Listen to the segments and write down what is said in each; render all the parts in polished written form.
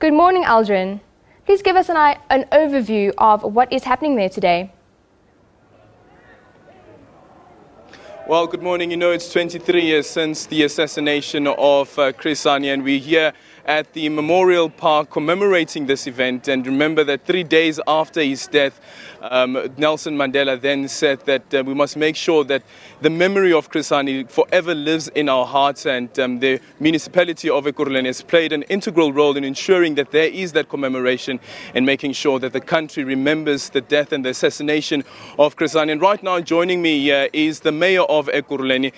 Good morning, Aldrin. Please give us an overview of what is happening there today. Well, good morning. You know, it's 23 years since the assassination of Chris Hani, and we're here at the Memorial Park commemorating this event. And remember that 3 days after his death, Nelson Mandela then said that we must make sure that the memory of Chris Hani forever lives in our hearts, and the municipality of Ekurhuleni has played an integral role in ensuring that there is that commemoration and making sure that the country remembers the death and the assassination of Chris Hani. And right now joining me here is the mayor of Ekurhuleni,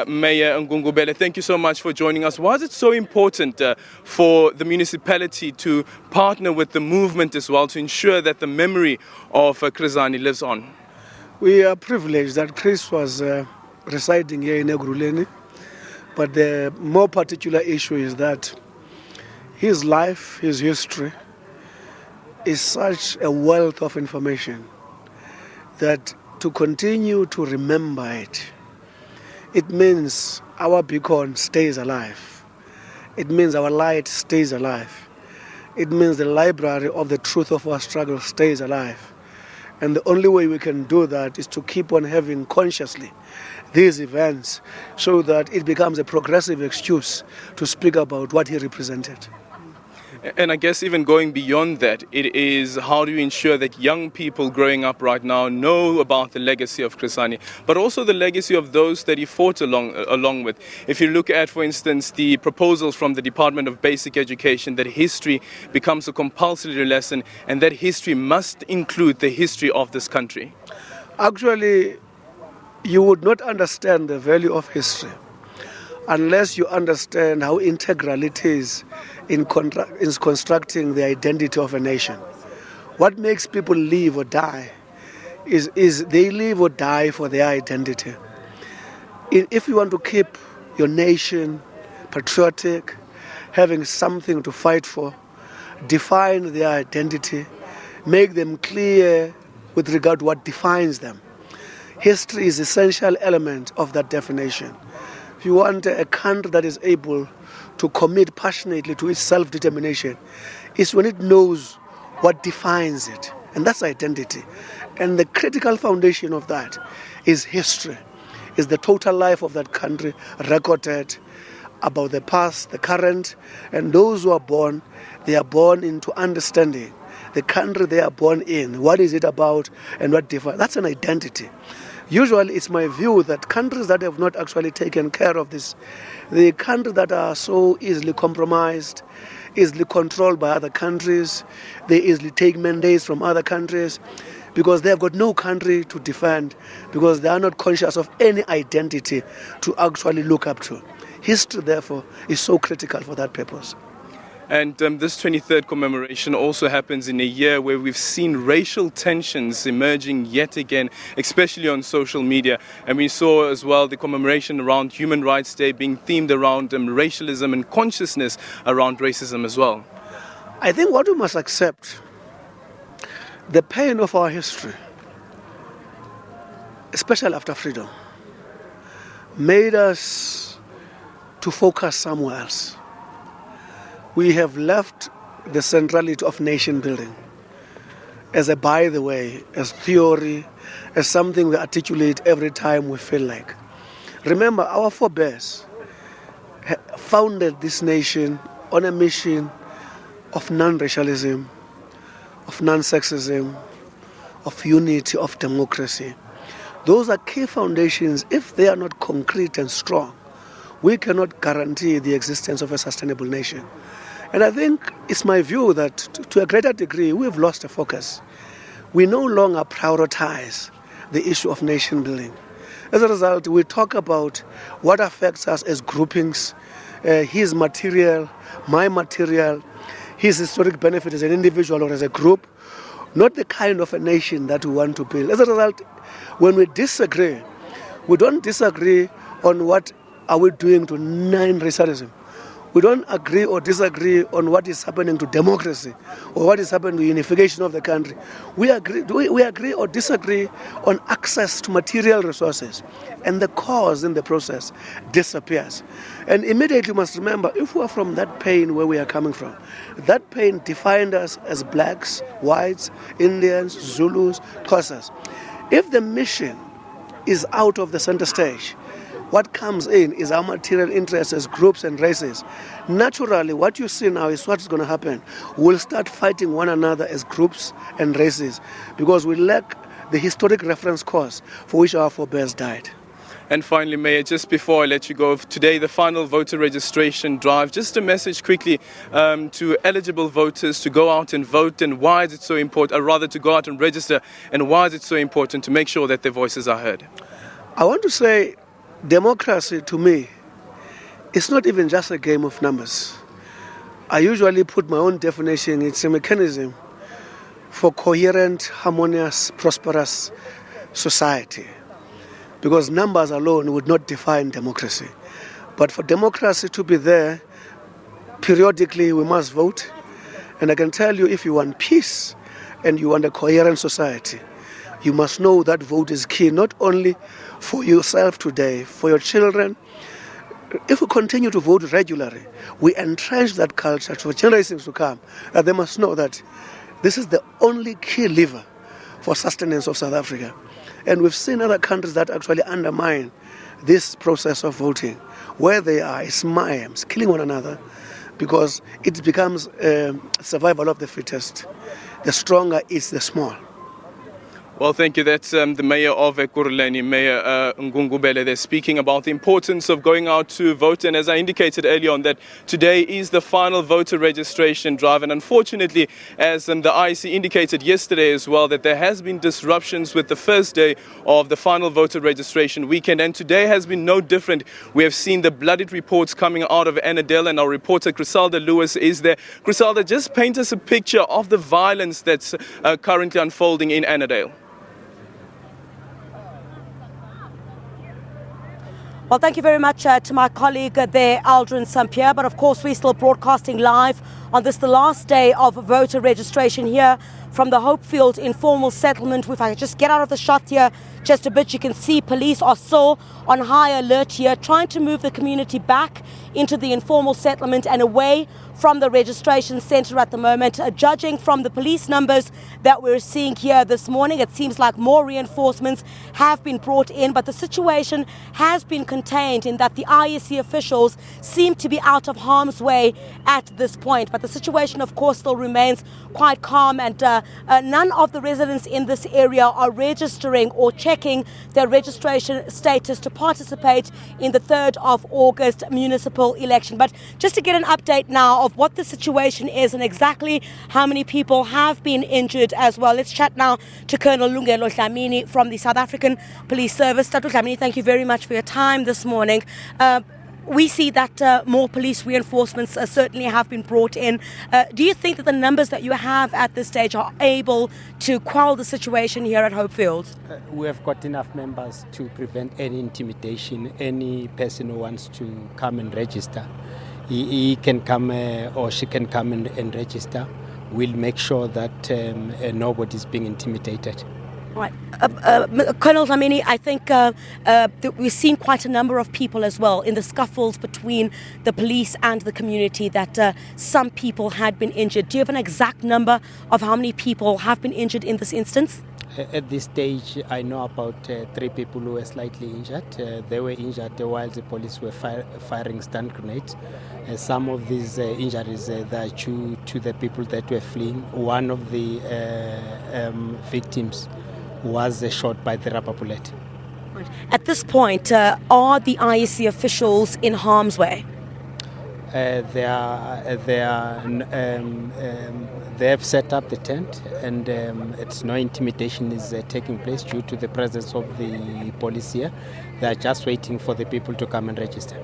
Mayor Ngungubele. Thank you so much for joining us. Why is it so important for the municipality to partner with the movement as well to ensure that the memory of Chris Hani lives on? We are privileged that Chris was residing here in Ekurhuleni, but the more particular issue is that his life, his history, is such a wealth of information that to continue to remember it, it means our beacon stays alive. It means our light stays alive. It means the library of the truth of our struggle stays alive. And the only way we can do that is to keep on having consciously these events so that it becomes a progressive excuse to speak about what he represented. And I guess even going beyond that, it is how do you ensure that young people growing up right now know about the legacy of Chris Hani, but also the legacy of those that he fought along with. If you look at, for instance, the proposals from the Department of Basic Education that history becomes a compulsory lesson and that history must include the history of this country. Actually, you would not understand the value of history unless you understand how integral it is in constructing the identity of a nation. What makes people live or die is they live or die for their identity. If you want to keep your nation patriotic, having something to fight for, define their identity, make them clear with regard to what defines them. History is an essential element of that definition. If you want a country that is able to commit passionately to its self-determination, it's when it knows what defines it, and that's identity. And the critical foundation of that is history, is the total life of that country recorded about the past, the current, and those who are born, they are born into understanding the country they are born in, what is it about, and what defines. That's an identity. Usually it's my view that countries that have not actually taken care of this, the countries that are so easily compromised, easily controlled by other countries, they easily take mandates from other countries because they have got no country to defend, because they are not conscious of any identity to actually look up to. History, therefore, is so critical for that purpose. And this 23rd commemoration also happens in a year where we've seen racial tensions emerging yet again, especially on social media. And we saw as well the commemoration around Human Rights Day being themed around racialism and consciousness around racism as well. I think what we must accept, the pain of our history, especially after freedom, made us to focus somewhere else. We have left the centrality of nation building as a by the way, as theory, as something we articulate every time we feel like. Remember, our forebears founded this nation on a mission of non-racialism, of non-sexism, of unity, of democracy. Those are key foundations. If they are not concrete and strong, we cannot guarantee the existence of a sustainable nation. And I think it's my view that to a greater degree, we've lost the focus. We no longer prioritize the issue of nation building. As a result, we talk about what affects us as groupings, his material, my material, his historic benefit as an individual or as a group, not the kind of a nation that we want to build. As a result, when we disagree, we don't disagree on what are we doing to end racism. We don't agree or disagree on what is happening to democracy or what is happening to unification of the country. We agree or disagree on access to material resources, and the cause in the process disappears. And immediately you must remember, if we are from that pain where we are coming from, that pain defined us as blacks, whites, Indians, Zulus, Xhosas. If the mission is out of the center stage, what comes in is our material interests as groups and races. Naturally, what you see now is what's going to happen. We'll start fighting one another as groups and races because we lack the historic reference cause for which our forebears died. And finally, Mayor, just before I let you go, today the final voter registration drive, just a message quickly to eligible voters to go out and vote, and why is it so important, or rather to go out and register, and why is it so important to make sure that their voices are heard? I want to say democracy to me is not even just a game of numbers. I usually put my own definition. It's a mechanism for coherent, harmonious, prosperous society. Because numbers alone would not define democracy. But for democracy to be there, periodically we must vote. And I can tell you, if you want peace and you want a coherent society, you must know that vote is key, not only for yourself today, for your children. If we continue to vote regularly, we entrench that culture for generations to come. And they must know that this is the only key lever for sustenance of South Africa. And we've seen other countries that actually undermine this process of voting. Where they are, it's mayhem, killing one another, because it becomes survival of the fittest. The stronger is the small. Well, thank you. That's the Mayor of Ekurhuleni, Mayor Ngungubele. They're speaking about the importance of going out to vote. And as I indicated earlier on, that today is the final voter registration drive. And unfortunately, as the IEC indicated yesterday as well, that there has been disruptions with the first day of the final voter registration weekend. And today has been no different. We have seen the bloodied reports coming out of Ennerdale, and our reporter Chriselda Lewis is there. Chriselda, just paint us a picture of the violence that's currently unfolding in Ennerdale. Well, thank you very much to my colleague there, Aldrin Sampier. But of course, we're still broadcasting live on this, the last day of voter registration here from the Hopefield informal settlement. If I could just get out of the shot here just a bit, you can see police are still on high alert here, trying to move the community back into the informal settlement and away from the registration centre at the moment. Judging from the police numbers that we're seeing here this morning, it seems like more reinforcements have been brought in, but the situation has been contained in that the IEC officials seem to be out of harm's way at this point. But the situation, of course, still remains quite calm, and none of the residents in this area are registering or checking their registration status to participate in the 3rd of August municipal election. But just to get an update now of what the situation is and exactly how many people have been injured as well, let's chat now to Colonel Lungelo Dlamini from the South African Police Service. Dr. Dlamini, thank you very much for your time this morning. We see that more police reinforcements certainly have been brought in. Do you think that the numbers that you have at this stage are able to quell the situation here at Hopefield? We have got enough members to prevent any intimidation. Any person who wants to come and register, he can come or she can come and register. We'll make sure that nobody's being intimidated. Right. Colonel Dlamini, I think we've seen quite a number of people as well in the scuffles between the police and the community, that some people had been injured. Do you have an exact number of how many people have been injured in this instance? At this stage, I know about 3 people who were slightly injured. They were injured while the police were firing stun grenades. Some of these injuries are due to the people that were fleeing. One of the victims was shot by the rubber bullet. At this point, are the IEC officials in harm's way? They have set up the tent, and it's no intimidation is taking place due to the presence of the police here. They are just waiting for the people to come and register.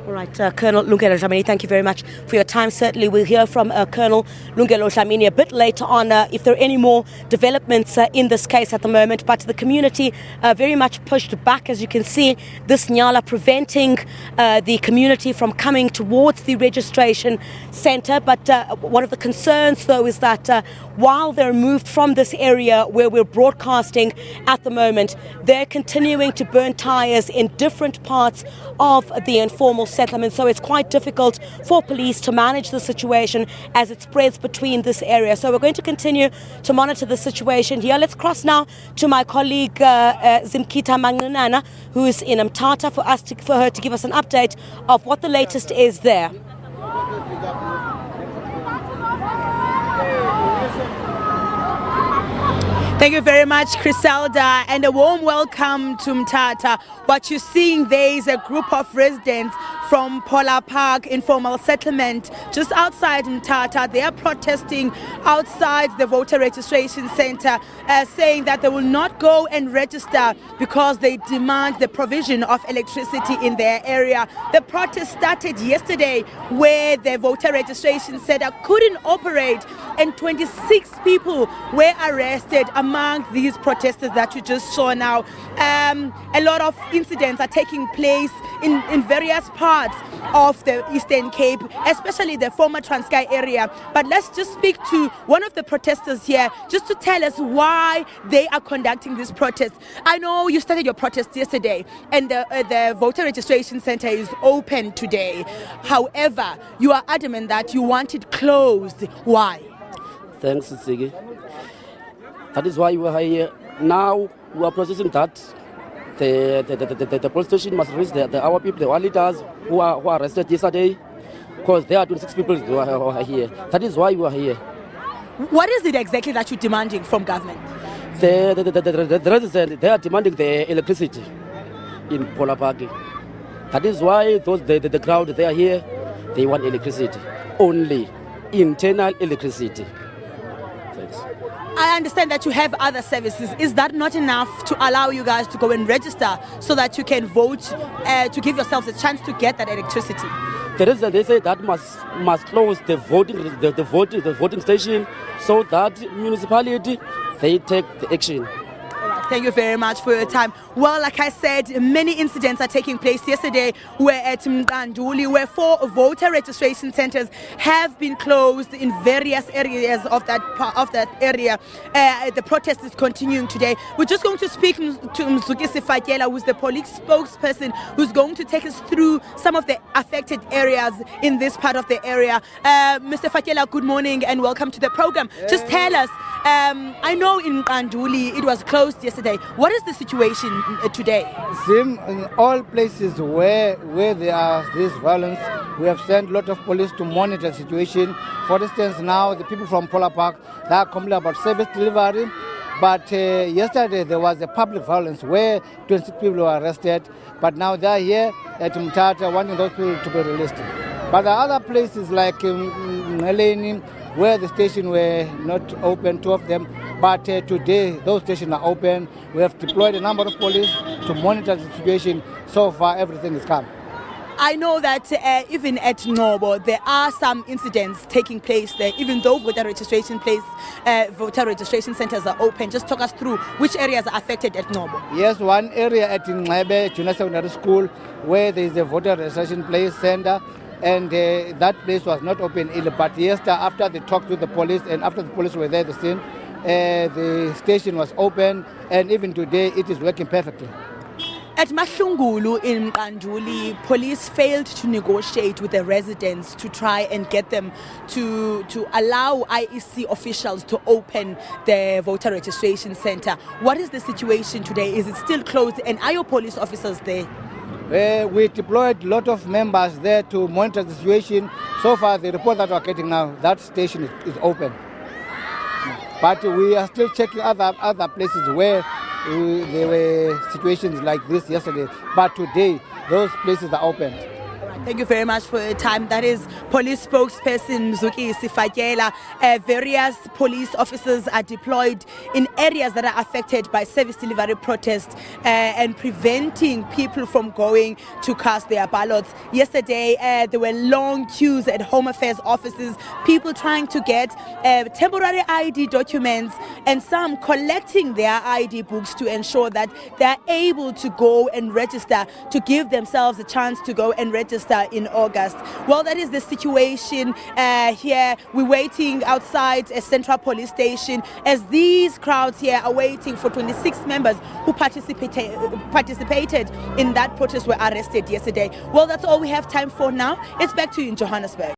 All right, Colonel Lungelo Dlamini, thank you very much for your time. Certainly we'll hear from Colonel Lungelo Dlamini a bit later on if there are any more developments in this case at the moment. But the community very much pushed back, as you can see, this nyala preventing the community from coming towards the registration centre. But one of the concerns, though, is that while they're moved from this area where we're broadcasting at the moment, they're continuing to burn tyres in different parts of the informal settlement. So it's quite difficult for police to manage the situation as it spreads between this area. So we're going to continue to monitor the situation here. Let's cross now to my colleague Zimkhita Mangunana, who is in Mthatha, for her to give us an update of what the latest is there. Thank you very much, Chriselda, and a warm welcome to Mthatha. What you're seeing there is a group of residents from Phola Park informal settlement just outside Mthatha. They are protesting outside the voter registration center, saying that they will not go and register because they demand the provision of electricity in their area. The protest started yesterday where the voter registration center couldn't operate and 26 people were arrested among these protesters that you just saw now. A lot of incidents are taking place in various parts of the Eastern Cape, especially the former Transkei area. But let's just speak to one of the protesters here just to tell us why they are conducting this protest. I know you started your protest yesterday and the voter registration center is open today. However, you are adamant that you want it closed. Why? Thanks, Sizwe. That is why we are here. Now we are processing that the police station must release our people, our leaders who are arrested yesterday, because there are 26 people who are here. That is why we are here. What is it exactly that you're demanding from government? The residents, they are demanding the electricity in Phola Park. That is why the crowd, they are here. They want electricity, only internal electricity. Thanks. I understand that you have other services. Is that not enough to allow you guys to go and register so that you can vote, to give yourselves a chance to get that electricity? They say that must close the voting station so that municipality, they take the action. Thank you very much for your time. Well, like I said, many incidents are taking place. Yesterday, we're at Mkhanduli, where 4 voter registration centers have been closed in various areas of that area. The protest is continuing today. We're just going to speak to Mzukisi Fatyela, who's the police spokesperson, who's going to take us through some of the affected areas in this part of the area. Mr. Fatyela, good morning and welcome to the program. Just tell us, I know in Mkhanduli it was closed yesterday. What is the situation today? In all places where there are this violence, we have sent a lot of police to monitor the situation. For instance, now the people from Phola Park, they are complaining about service delivery. But yesterday there was a public violence where 26 people were arrested. But now they are here at Mthatha wanting those people to be released. But the other places like Ekurhuleni, where the station were not open, 2 of them. But today, those stations are open. We have deployed a number of police to monitor the situation. So far, everything is calm. I know that even at Nobo, there are some incidents taking place there, even though voter registration centers are open. Just talk us through which areas are affected at Nobo. Yes, one area at Ngcebe Junior Secondary School, where there is a voter registration place center. And that place was not open either. But yesterday, after they talked with the police and after the police were there at the scene, the station was open, and even today it is working perfectly. At Mahlungulu in Mkhanduli, police failed to negotiate with the residents to try and get them to allow IEC officials to open the voter registration center. What is the situation today? Is it still closed, and are your police officers there? We deployed a lot of members there to monitor the situation. So far, the report that we are getting now, that station is open. But we are still checking other places where there were situations like this yesterday. But today, those places are open. Thank you very much for your time. That is police spokesperson Mzuki Sifakela. Various police officers are deployed in areas that are affected by service delivery protests and preventing people from going to cast their ballots. Yesterday, there were long queues at Home Affairs offices, people trying to get temporary ID documents and some collecting their ID books to ensure that they're able to go and register, to give themselves a chance to go and register in August. Well, that is the situation here. We're waiting outside a central police station as these crowds here are waiting for 26 members who participated in that protest were arrested yesterday. Well, that's all we have time for now. It's back to you in Johannesburg.